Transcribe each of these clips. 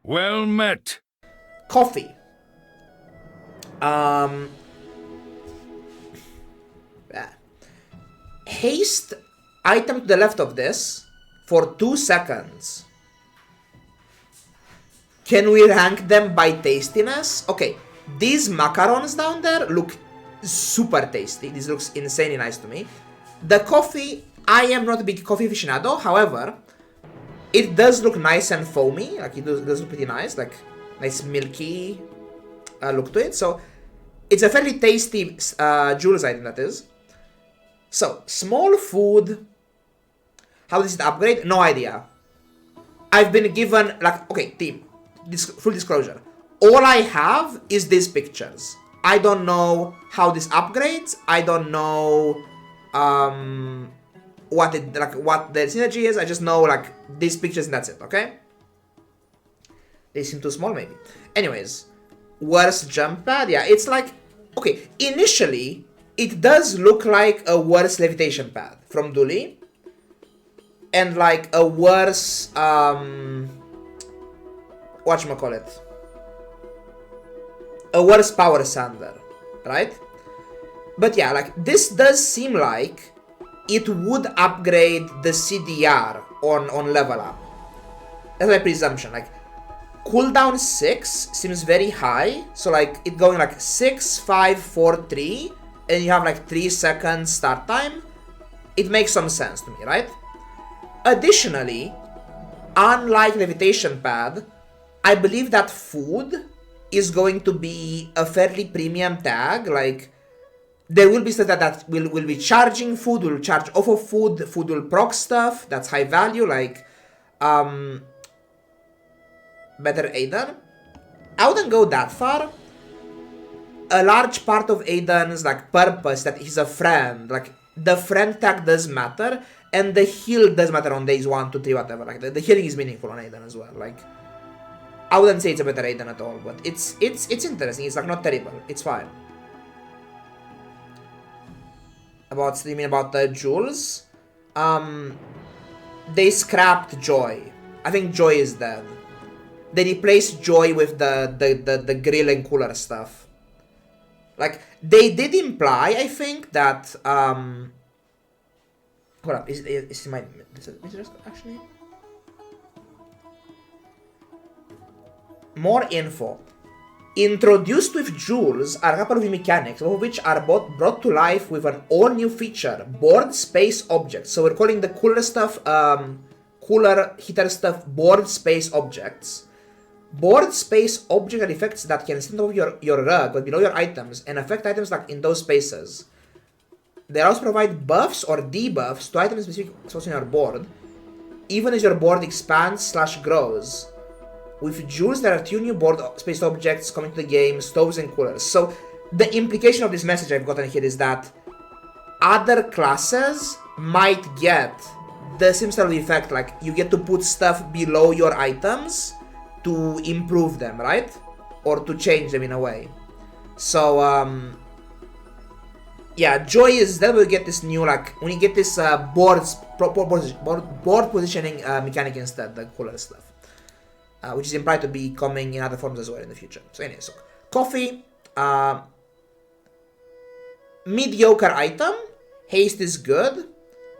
Well met. Coffee. Haste item to the left of this for 2 seconds. Can we rank them by tastiness? Okay, these macarons down there look super tasty. This looks insanely nice to me. The coffee, I am not a big coffee aficionado. However, it does look nice and foamy. Like, it does look pretty nice. Like, nice milky look to it. So, it's a fairly tasty Jules item, that is. So, small food. How does it upgrade? No idea. I've been given, like, okay, team. Full disclosure. All I have is these pictures. I don't know how this upgrades. I don't know what the synergy is. I just know like these pictures and that's it, okay? They seem too small maybe. Anyways, worst jump pad. Yeah, it's like, okay, initially it does look like a worse levitation pad from Dooley. And like a worse whatchamacallit, a worse power sander, right? But yeah, like this does seem like it would upgrade the CDR on level up. That's my presumption. Like cooldown 6 seems very high, so like it going like 6, 5, 4, 3, and you have like 3 seconds start time. It makes some sense to me, right? Additionally, unlike levitation pad, I believe that food is going to be a fairly premium tag. Like, there will be stuff that will be charging food, will charge off of food, food will proc stuff, that's high value, like, better Aiden. I wouldn't go that far. A large part of Aiden's, like, purpose that he's a friend, like, the friend tag does matter, and the heal does matter on days 1, 2, 3, whatever, like, the healing is meaningful on Aiden as well, like, I wouldn't say it's a better Aiden at all, but it's interesting. It's like not terrible. It's fine. About streaming about the Jules, they scrapped Joy. I think Joy is dead. They replaced Joy with the grill and cooler stuff. Like they did imply, I think that hold up, is my actually? More info. Introduced with Jules are a couple of new mechanics, all of which are both brought to life with an all-new feature, board space objects. So we're calling the cooler stuff, cooler heater stuff, board space objects. Board space object are effects that can sit over your rug but below your items and affect items like in those spaces. They also provide buffs or debuffs to items specific spots on your board, even as your board expands / grows. With Jules, there are 2 new board space objects coming to the game, stoves and coolers. So the implication of this message I've gotten here is that other classes might get the same sort of effect, like you get to put stuff below your items to improve them, right? Or to change them in a way. So yeah, Joy is that we get this new, like when you get this board positioning mechanic instead, the cooler stuff. Which is implied to be coming in other forms as well in the future. So anyway, so coffee, mediocre item, haste is good,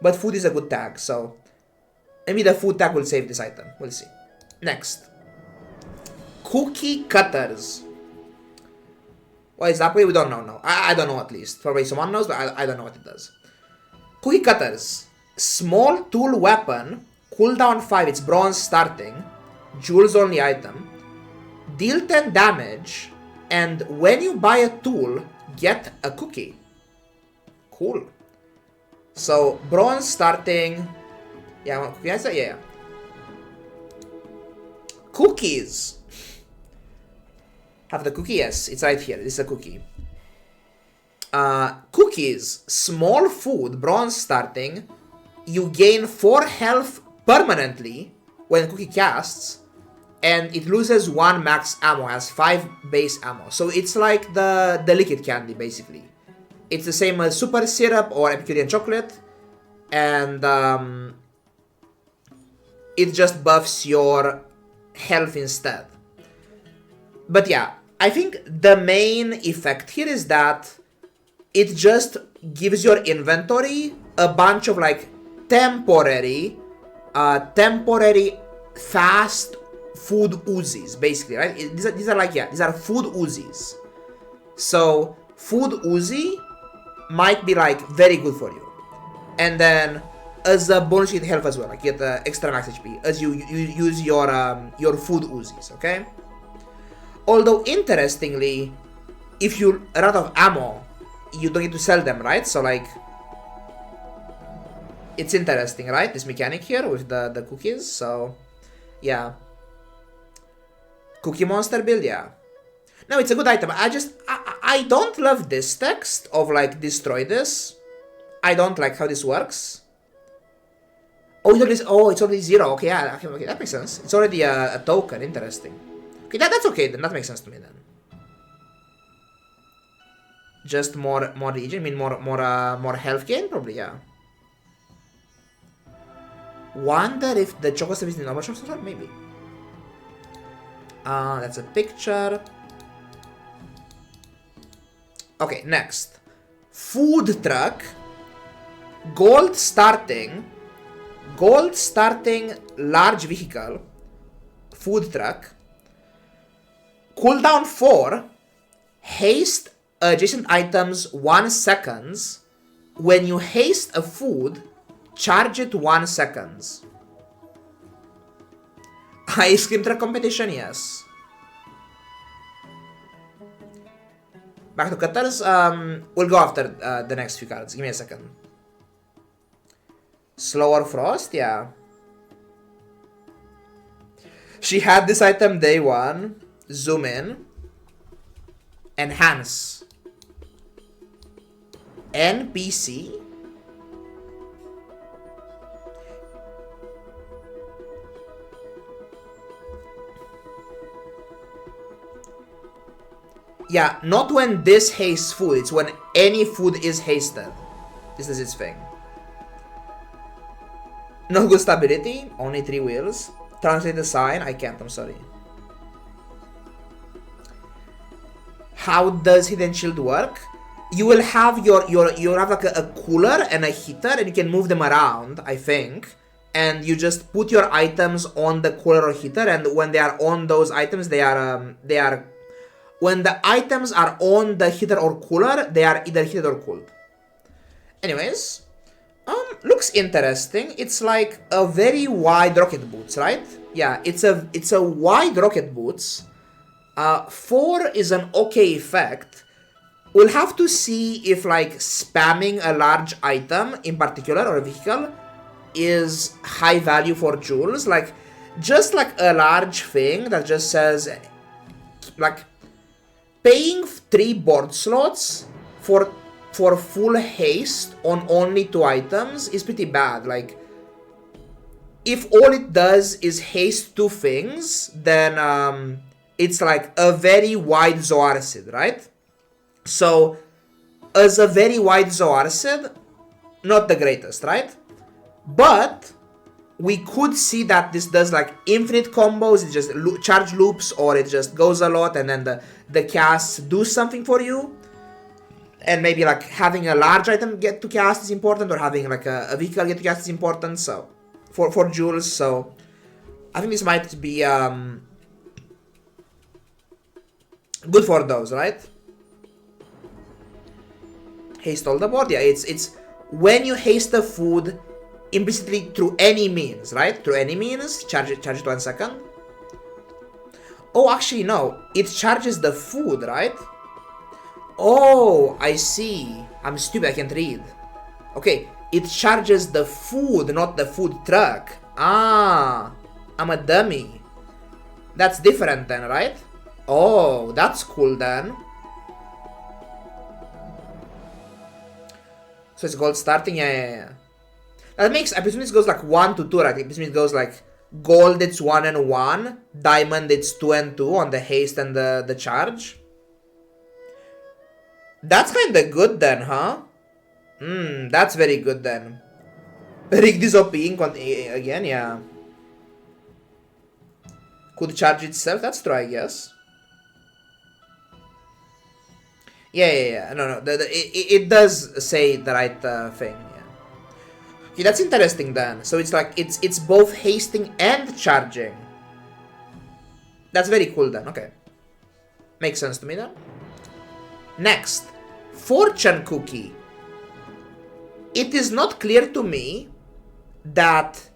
but food is a good tag, so maybe the food tag will save this item, we'll see. Next, cookie cutters. What is that way? We don't know, no. I don't know at least. Probably someone knows, but I don't know what it does. Cookie cutters, small tool weapon, cooldown 5, it's bronze starting, Jules only item, deal 10 damage, and when you buy a tool, get a cookie. Cool. So, bronze starting, yeah, yeah. Cookies. Have the cookie? Yes, it's right here. This is a cookie. Cookies, small food, bronze starting, you gain 4 health permanently when cookie casts, and it loses 1 max ammo, has 5 base ammo. So it's like the liquid candy, basically. It's the same as super syrup or Epicurean chocolate, and it just buffs your health instead. But yeah, I think the main effect here is that it just gives your inventory a bunch of like temporary fast food Uzis, basically, right? These are like, yeah, these are food Uzis. So food Uzi might be like very good for you. And then as a bonus, you get health as well, like you get the extra max HP as you use your food Uzis, okay? Although interestingly, if you run out of ammo, you don't get to sell them, right? So like, it's interesting, right? This mechanic here with the cookies. So yeah, cookie monster build, yeah. No, it's a good item. I don't love this text of like destroy this. I don't like how this works. Oh, it's already 0. Okay, yeah, okay, that makes sense. It's already a token. Interesting. Okay, that's okay then. That makes sense to me then. Just more regen. I mean more health gain, probably, yeah. Wonder if the choco stuff is in the normal shop store? Maybe. That's a picture. Okay, next. Food truck. Gold starting large vehicle. Food truck. Cooldown 4. Haste adjacent items 1 seconds. When you haste a food, charge it 1 seconds. Ice cream truck competition, yes. Back to cutters. We'll go after the next few cards. Give me a second. Slower frost, yeah. She had this item day 1. Zoom in. Enhance. NPC. Yeah, not when this hastes food, it's when any food is hasted. This is its thing. No good stability, only 3 wheels. Translate the sign, I can't, I'm sorry. How does Hidden Shield work? You will have you'll have like a cooler and a heater, and you can move them around, I think. And you just put your items on the cooler or heater, and when they are on those items, when the items are on the heater or cooler, they are either heated or cooled. Anyways, looks interesting. It's like a very wide rocket boots, right? Yeah, it's a wide rocket boots. 4 is an okay effect. We'll have to see if like spamming a large item in particular or a vehicle is high value for Jules. Like just like a large thing that just says like paying 3 board slots for full haste on only 2 items is pretty bad. Like if all it does is haste 2 things, then it's like a very wide Zoarcid, right? So as a very wide Zoarcid, not the greatest, right? But we could see that this does like infinite combos, it just charge loops, or it just goes a lot and then the casts do something for you. And maybe like having a large item get to cast is important, or having like a vehicle get to cast is important. So for Jules, so I think this might be good for those, right? Haste all the board, yeah. It's when you haste the food implicitly through any means, right? Through any means, charge it 1 second. Oh, actually no, it charges the food, right? Oh, I see. I'm stupid, I can't read. Okay, it charges the food, not the food truck. Ah, I'm a dummy. That's different then, right? Oh, that's cool then. So it's gold starting, yeah. That makes, I presume this goes like 1 to 2, right? I presume it goes like gold it's 1 and 1, diamond it's 2 and 2 on the haste and the charge. That's kinda good then, huh? That's very good then. Rig this OP again, yeah. Could charge itself, that's true, I guess. Yeah. No. It does say the right thing. Yeah. Okay, that's interesting then. So it's like it's both hasting and charging. That's very cool then. Okay, makes sense to me then. Next, fortune cookie. It is not clear to me that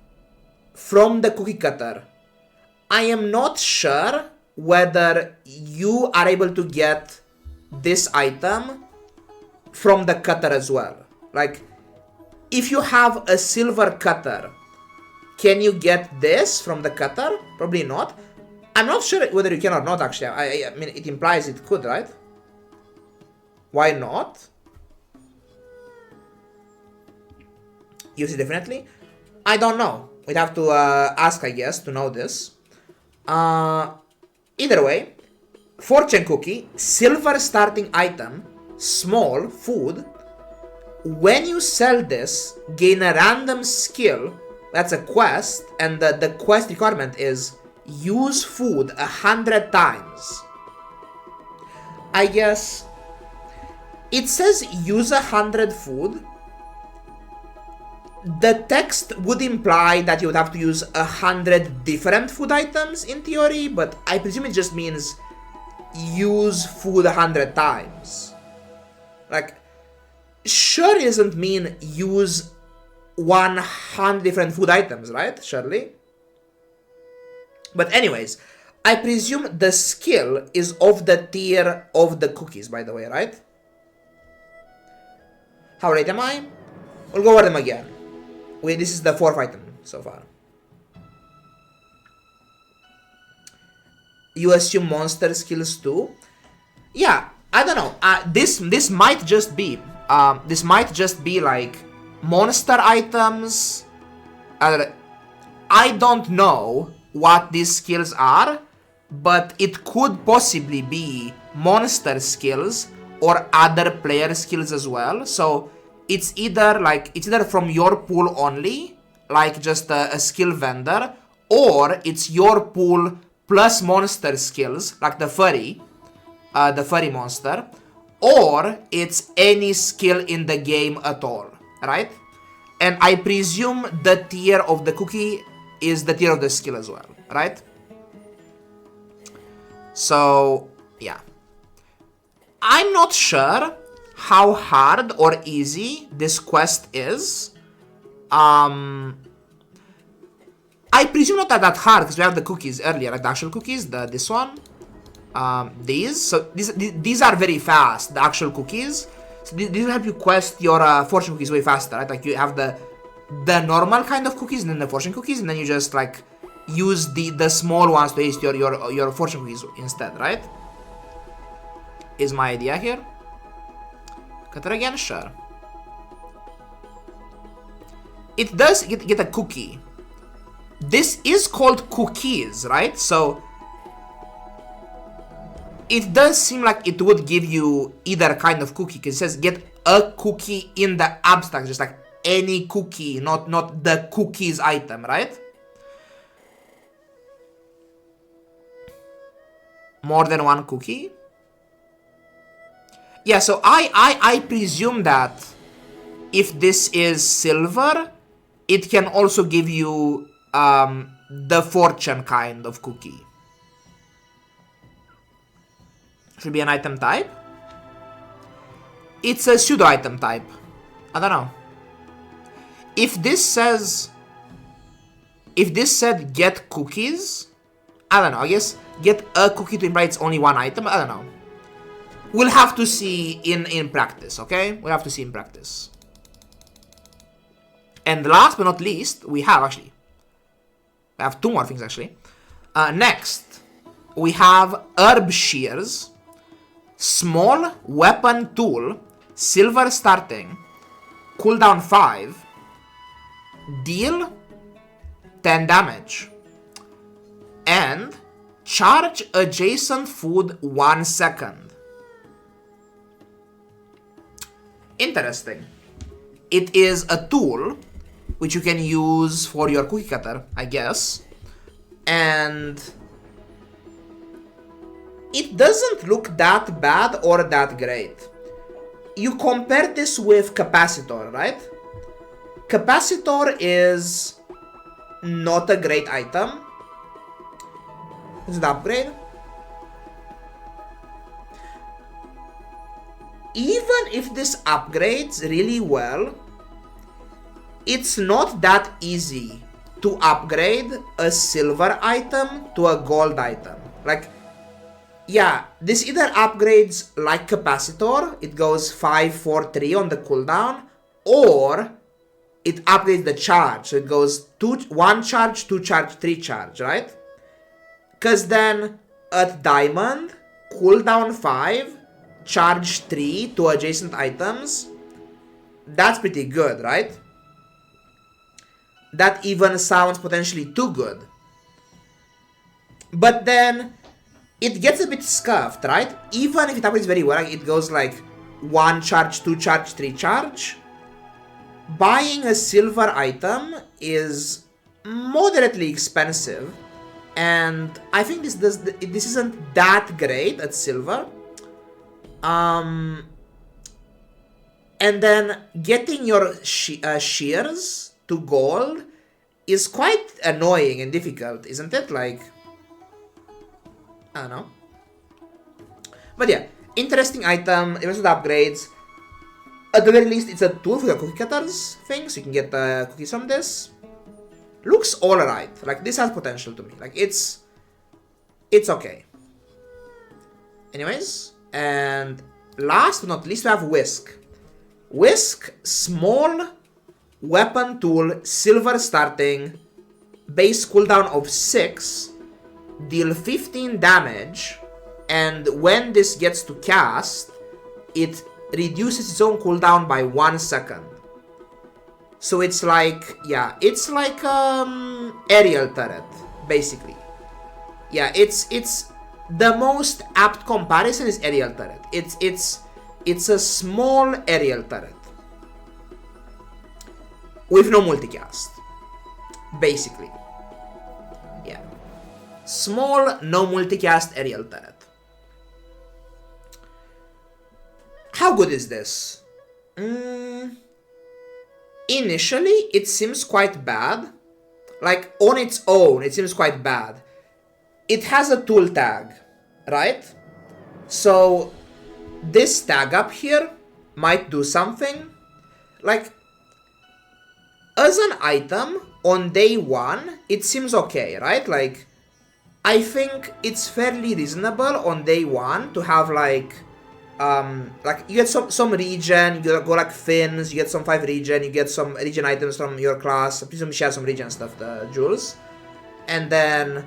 from the cookie cutter, I am not sure whether you are able to get this item from the cutter as well. Like, if you have a silver cutter, can you get this from the cutter? Probably not. I'm not sure whether you can or not, actually. I mean, it implies it could, right? Why not? Use it definitely. I don't know. We'd have to ask, I guess, to know this. Either way, fortune cookie, silver starting item, small, food. When you sell this, gain a random skill. That's a quest, and the quest requirement is use food 100 times. I guess it says use 100 food. The text would imply that you would have to use 100 different food items in theory, but I presume it just means use food 100 times. Like, sure it doesn't mean use 100 different food items, right? Surely. But anyways, I presume the skill is of the tier of the cookies, by the way, right? How late am I? We'll go over them again. Wait, this is the fourth item so far. You assume monster skills too? Yeah, I don't know. This might just be like monster items. I don't know what these skills are, but it could possibly be monster skills or other player skills as well. So it's either from your pool only, like just a skill vendor, or it's your pool plus monster skills, like the furry monster, or it's any skill in the game at all, right? And I presume the tier of the cookie is the tier of the skill as well, right? So, yeah. I'm not sure how hard or easy this quest is. I presume not that hard because we have the cookies earlier, like the actual cookies, this one, these are very fast, the actual cookies. So these will help you quest your fortune cookies way faster, right? Like you have the normal kind of cookies and then the fortune cookies, and then you just like use the small ones to haste your fortune cookies instead, right? Is my idea here. Cutter again, sure. It does get a cookie. This is called cookies, right? So it does seem like it would give you either kind of cookie, because it says get a cookie in the abstract, just like any cookie, not the cookies item, right? More than one cookie? Yeah, so I presume that if this is silver, it can also give you the fortune kind of cookie. Should be an item type. It's a pseudo item type. I don't know. If this said get cookies, I don't know. I guess get a cookie to imply it's only one item. I don't know. We'll have to see in practice, okay? We'll have to see in practice. And last but not least, we have two more things actually. Next, we have herb shears, small weapon tool, silver starting, cooldown 5, deal 10 damage, and charge adjacent food 1 second. Interesting. It is a tool which you can use for your cookie cutter, I guess. And it doesn't look that bad or that great. You compare this with Capacitor, right? Capacitor is not a great item. It's an upgrade. Even if this upgrades really well, it's not that easy to upgrade a silver item to a gold item. Like, yeah, this either upgrades like Capacitor, it goes 5, 4, 3 on the cooldown, or it upgrades the charge, so it goes 1 charge, 2 charge, 3 charge, right? Because then at Diamond, cooldown 5, charge 3 to adjacent items, that's pretty good, right? That even sounds potentially too good. But then it gets a bit scuffed, right? Even if it upgrades very well, like it goes like 1 charge, 2 charge, 3 charge. Buying a silver item is moderately expensive, and I think this isn't that great at silver. And then getting your shears to gold is quite annoying and difficult, isn't it? Like, I don't know. But yeah, interesting item, even with upgrades. At the very least, it's a tool for the cookie cutters thing, so you can get cookies from this. Looks alright. Like, this has potential to me. Like, it's okay. Anyways, and last but not least, we have Whisk. Whisk, small weapon tool, silver starting, base cooldown of 6, deal 15 damage, and when this gets to cast, it reduces its own cooldown by 1 second. So it's like, yeah, it's like aerial turret, basically. Yeah, it's the most apt comparison is aerial turret. It's a small aerial turret with no multicast, basically. Yeah, small, no multicast aerial turret. How good is this? Initially, it seems quite bad. Like, on its own, it seems quite bad. It has a tool tag, right? So, this tag up here might do something. Like, as an item, on day 1, it seems okay, right? Like, I think it's fairly reasonable on day 1 to have, like you get some regen, you go like fins, you get some 5 regen, you get some regen items from your class. Please let me share some regen stuff, Jules. And then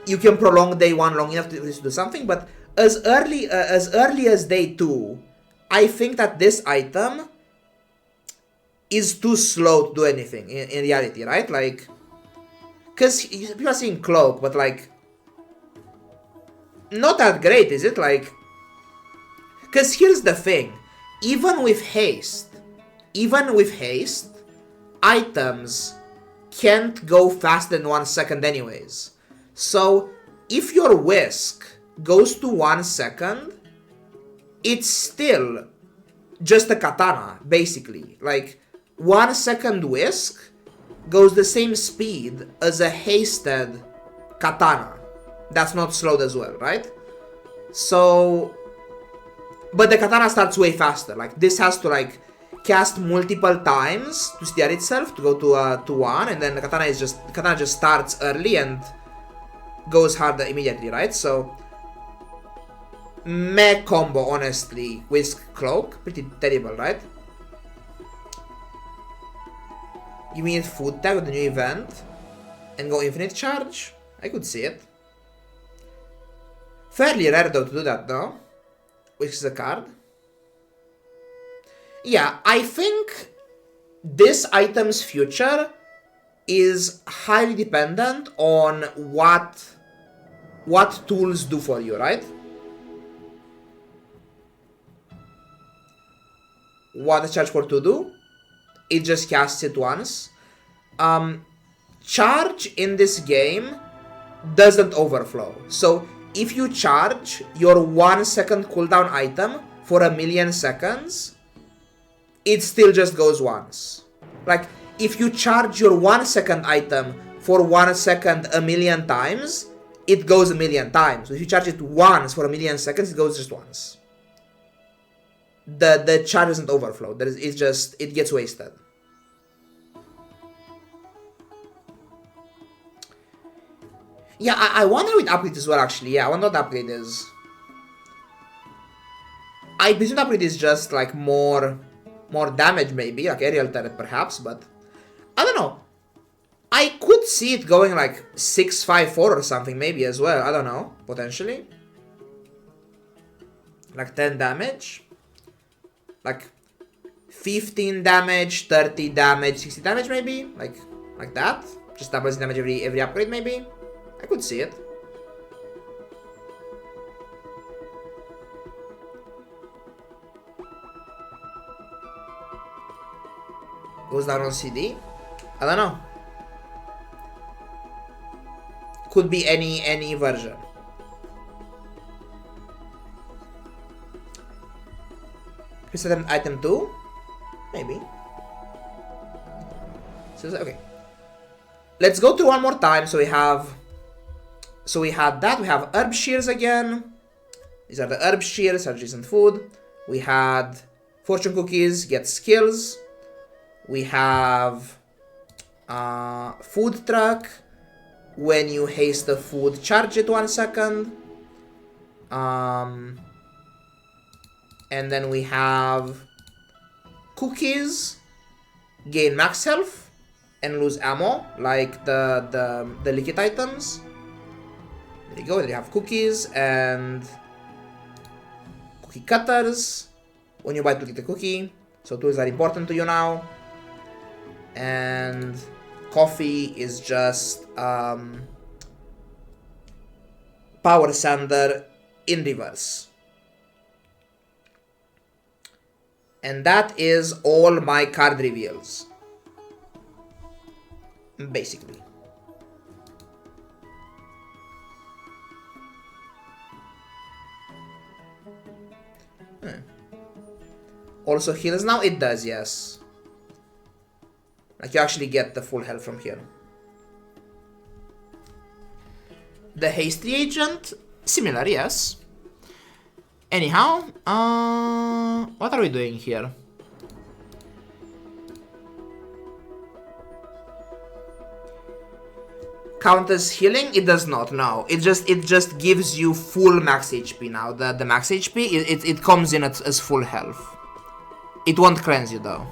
you can prolong day 1 long enough to do something, but as early as day 2, I think that this item is too slow to do anything in reality, right? Like, because people are saying cloak, but like, not that great, is it? Like, because here's the thing, even with haste, items can't go faster than 1 second anyways. So if your whisk goes to 1 second, it's still just a katana, basically. Like, 1 second whisk goes the same speed as a hasted katana. That's not slowed as well, right? So, but the katana starts way faster. Like, this has to like cast multiple times to steer itself to go to 1, and then the katana just starts early and goes harder immediately, right? So, meh combo, honestly. Whisk cloak, pretty terrible, right? You mean food tag with the new event and go infinite charge? I could see it. Fairly rare though to do that, though. Which is a card. Yeah, I think this item's future is highly dependent on what tools do for you, right? What does charge for 2 do? It just casts it once. Charge in this game doesn't overflow. So if you charge your 1 second cooldown item for 1,000,000 seconds, it still just goes once. Like, if you charge your 1 second item for 1 second 1,000,000 times, it goes 1,000,000 times. So if you charge it once for 1,000,000 seconds, it goes just once. The charge doesn't overflow. It gets wasted. Yeah, I wonder what upgrade as well, actually. Yeah, I wonder what the upgrade is. I presume the upgrade is just like more damage, maybe, like aerial turret perhaps, but I don't know. I could see it going like 654 or something, maybe as well. I don't know, potentially. Like 10 damage. Like 15 damage, 30 damage, 60 damage maybe? Like that? Just doubles damage every upgrade maybe? I could see it. Goes down on CD? I don't know. Could be any version. Reset item 2? Maybe. So, okay. Let's go through one more time. So we had that. We have herb shears again. These are the herb shears, adjacent food. We had fortune cookies, get skills. We have food truck. When you haste the food, charge it 1 second. And then we have cookies, gain max health and lose ammo, like the liquid items. There you go. There you have cookies and cookie cutters. When you bite to get the cookie, so tools are important to you now. And coffee is just power sander in reverse. And that is all my card reveals. Basically. Also heals now? It does, yes. Like you actually get the full health from here. The haste reagent, similar, yes. Anyhow, what are we doing here? Count as healing? It does not, no. It just gives you full max HP now. The max HP, it comes in as full health. It won't cleanse you though.